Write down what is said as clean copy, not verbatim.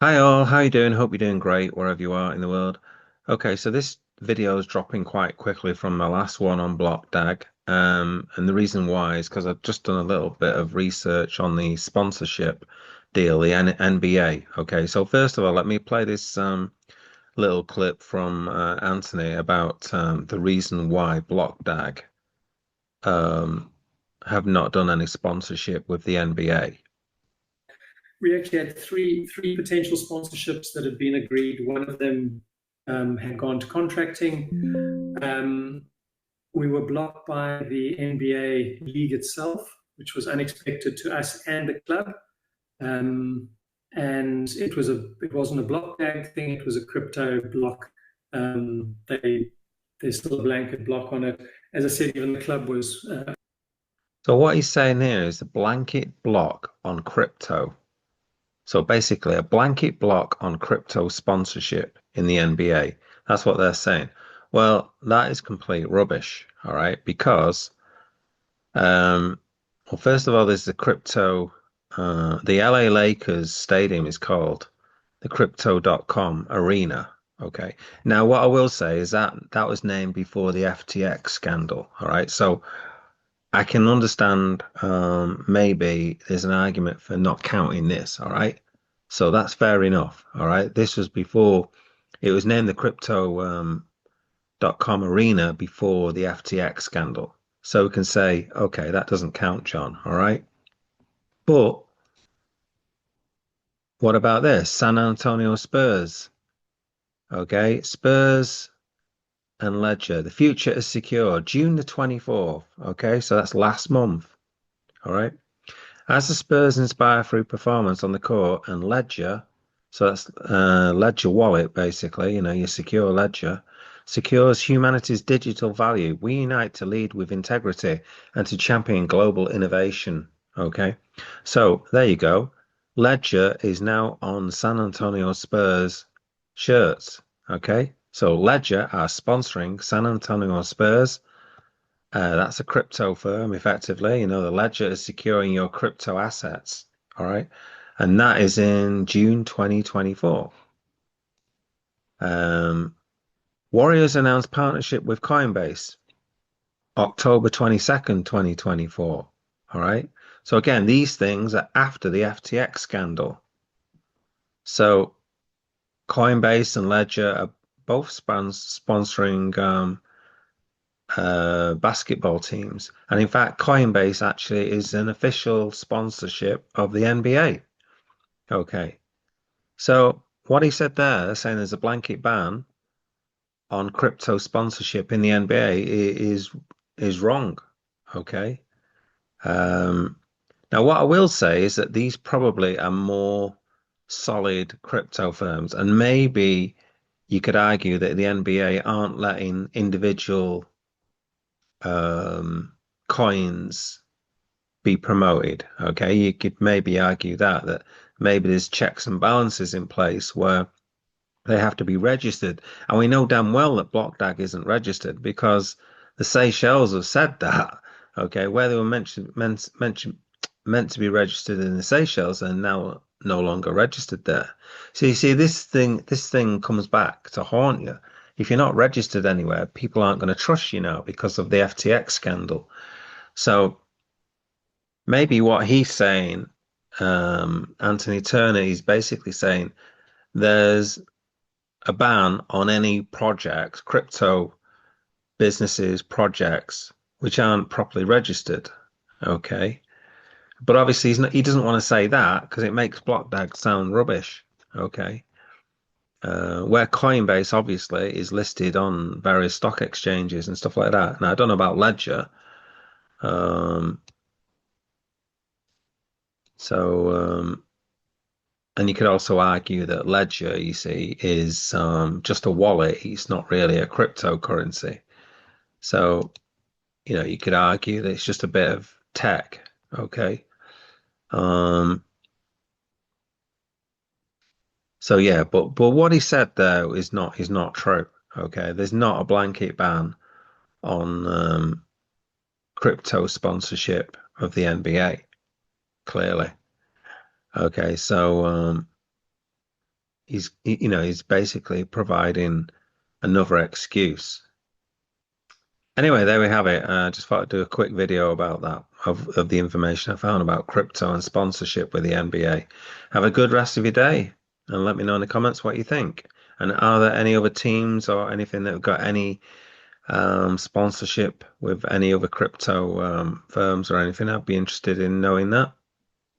Hi all, how you doing? Hope you're doing great wherever you are in the world. Okay, so this video is dropping quite quickly from my last one on Blockdag. And the reason why is because I've just done a little bit of research on the sponsorship deal, the NBA. Okay, so first of all, let me play this little clip from Antony about the reason why Blockdag um, have not done any sponsorship with the NBA. We actually had three potential sponsorships that had been agreed. One of them had gone to contracting. We were blocked by the NBA league itself, which was unexpected to us and the club. Um, and it wasn't a block tag thing; it was a crypto block. There's still a blanket block on it. As I said, even the club was So what he's saying here is a blanket block on crypto. So basically, a blanket block on crypto sponsorship in the NBA. That's what they're saying. Well, that is complete rubbish, all right? Because, um, well, first of all, there's the crypto, the LA Lakers stadium is called the Crypto.com Arena. Okay. Now, what I will say is that that was named before the FTX scandal. All right. So I can understand maybe there's an argument for not counting this, all right? So that's fair enough, all right? This was before it was named the crypto .com arena before the FTX scandal. So we can say, okay, that doesn't count, John, all right? But what about this? San Antonio Spurs, okay? Spurs and Ledger. The future is secure. June the 24th, okay? So that's last month, all right? As the Spurs inspire through performance on the court and Ledger, so that's Ledger Wallet, basically, your secure ledger, secures humanity's digital value. We unite to lead with integrity and to champion global innovation. Okay, so there you go. Ledger is now on San Antonio Spurs shirts. Okay, so Ledger are sponsoring San Antonio Spurs. That's a crypto firm, effectively. The ledger is securing your crypto assets. All right. And that is in June 2024. Um, Warriors announced partnership with Coinbase October 22nd, 2024. All right. So again, these things are after the FTX scandal. So Coinbase and Ledger are both sponsoring basketball teams. And in fact, Coinbase actually is an official sponsorship of the NBA. Okay. So what he said there, saying there's a blanket ban on crypto sponsorship in the NBA is wrong. Okay. Um, Now what I will say is that these probably are more solid crypto firms, and maybe you could argue that the NBA aren't letting individual um, coins be promoted. Okay, you could maybe argue that maybe there's checks and balances in place where they have to be registered, and we know damn well that Blockdag isn't registered because the Seychelles have said that. Okay, where they were meant to be registered in the Seychelles and now no longer registered there. So you see, this thing comes back to haunt you. If you're not registered anywhere, people aren't going to trust you now because of the FTX scandal. So maybe what he's saying, Anthony Turner, he's basically saying there's a ban on any projects, crypto businesses, projects which aren't properly registered. Okay. But obviously he doesn't want to say that because it makes Blockdag sound rubbish. Okay. Where Coinbase obviously is listed on various stock exchanges and stuff like that. Now I don't know about Ledger. Um, so and you could also argue that Ledger, you see, is just a wallet. It's not really a cryptocurrency. So, you could argue that it's just a bit of tech. Okay. Um, so yeah, but what he said though is not true. Okay. There's not a blanket ban on crypto sponsorship of the NBA, clearly. Okay, so he's basically providing another excuse. Anyway, there we have it. I just thought I'd do a quick video about that, of the information I found about crypto and sponsorship with the NBA. Have a good rest of your day and let me know in the comments what you think. And are there any other teams or anything that have got any sponsorship with any other crypto firms or anything? I'd be interested in knowing that.